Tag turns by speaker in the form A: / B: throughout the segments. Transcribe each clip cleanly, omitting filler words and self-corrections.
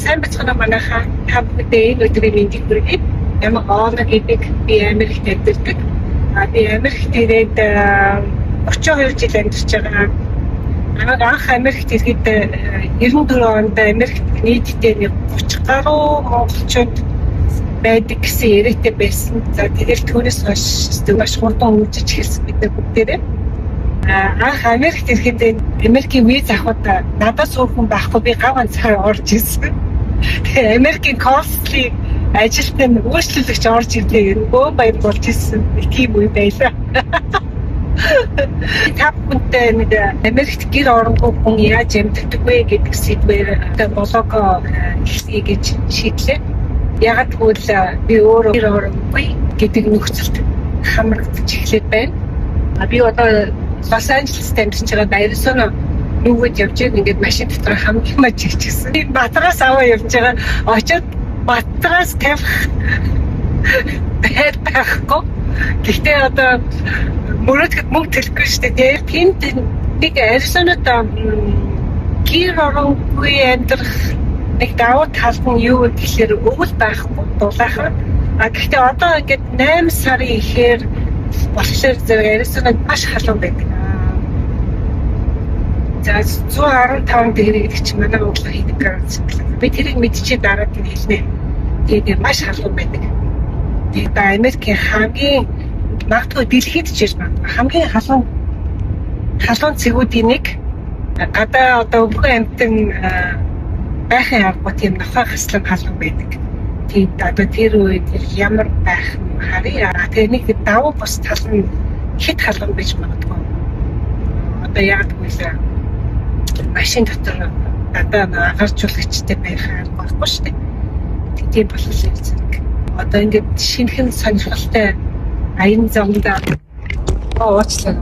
A: сайн бацхан манайхаа хамтдаа энэ өдрийн мэндийг хүргэе. Ямар гоолог гэдэг би Америкт амьдардаг. Би Америкт ирээд 32 жил амьдарч байгаа. Анх Америкт ирэхэд 94 онд Америкт нийтдээ 30 гаруй монголчууд байдаг гэсэн яриатай байсан. За тэгэл түүнээс хойш маш хурдан үржиж хэлсэн бид бүгдээрээ. Анх Америкт ирэхэд Америкийн виз авахд надад суухан байхгүй би гав ганцаар орж ирсэн. Тэгээ Америкийн консулын ажилтны үйлчлүүлэгч орж ирлээ гэнэ баяр болж ирсэн. Тийм үе байлаа. Tappunтэй нэг Америкт гэр оронгүй хүн яаж амьдардаг вэ гэдэг сэдвээр блог хийе гэж шийдлээ. Яг тэгвэл би өөрөө гэр оронгүй гэдэг нөхцөлд хамрагдаж эхлээд байна. Би одоо Лос Анжелест амьдарч байгаа Аризона нүгэд явж байгаа ингээд машин дотор хамгийн маж хийчихсэн. Би Батраас аваа явж байгаа. Очоод Батраас тавих байхгүй. Гэхдээ одоо мөрөд мөнгө төлөхгүй шүү дээ. Тэнд нэг Аризонод гэр оронгүй амьдрах нэг давуу тал нь юу гэхээр өвөл байхгүй дулаахан. Гэхдээ одоо ингээд 8 сарын ихээр болохоор зэрэг Аризонод маш халуун байдаг. За 115 дэгрээ гэдэг чинь манай Монголын хийдэг градус. Би тэрийг мэдчихээ дараад нь хэлнэ. Тэгээд маш халуун байдаг. Тэгээд Америкийн хамгийн магадгүй дэлхийд ч хамгийн халуун цэгүүдийн нэг гадаа одоо өвгөн амтан байхын аргагүй тийм нохой хаслан халуун байдаг. Тэгээд одоо тэр үед ямар байх нь харъя. Тэгээд нэг давуу бус тал нь хэд халуун байж магадгүй. Одоо яг үгүй машин дотор гадаа агаржуулагчтай байх арга байхгүй шүү дээ. Тийм болохоор зэрэг одоо ингээд шинэхэн сонирхолтой аян замдаа уучлаа.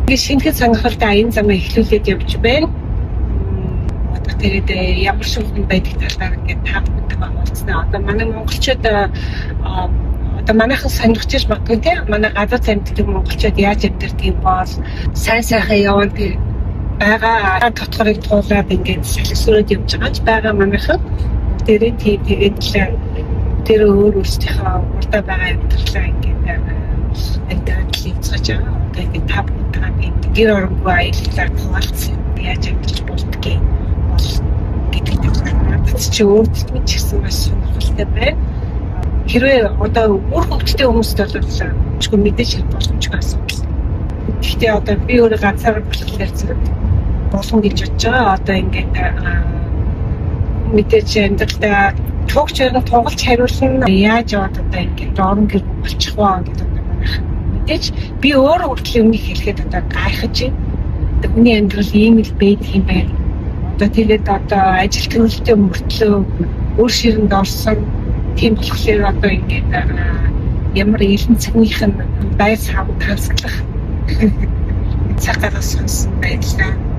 A: Ингээд шинэхэн сонирхолтой аян замаа эхлүүлээд явж байна. Одоо тэгээд ямар шилхэн байдаг талаар ингээд таамагтай болцсон. Одоо манай монголчууд одоо манайхан сонирхож иж магадгүй тийм манай гадаа амьдардаг монголчууд яаж амьдардаг юм бол сайн сайхан яваад байгаа тодорхойг туулаад ингээд салхисраад явж байгаа ч байгаа манайхан дээрээ тэгээд тэр өөр өөрсдийнхөө урдаа байгаа амьдралаа ингээд амьдрал хийцгэж байгаа. Одоо ингээд тав гэдэг гэр оронгүй аяллаар хуваалцсан яаж амьдарч болдгийг бол гэдэг надад чи өөртөө ч гэсэн маш сонирхолтой байна. Хэрвээ одоо өөр хөвгттэй хүмүүст бол мэдээж боломжгүй асуудал. Гэхдээ одоо би өөрөө ганцаар болохоор зэрэг болно гэж бодож байгаа. Одоо ингээд мэдээж амьдралдаа туугч өрн тунгалж хариулна. Яаж яваад одоо ингээд орон гэр болчих вэ гэдэг манайх. Мэдээж би өөрөө хүртэл өмнөх хэлэхэд одоо гайхаж байна. Хүний амьдрал ийм л байдаг юм байна. Одоо тэгээд одоо ажил төрөлтэй мөртлөө өөр ширэнд орсон. Тийм болохоор одоо ингээд ямар элен цагнийх нь байр сав тасглах цагаас сонсон байлаа.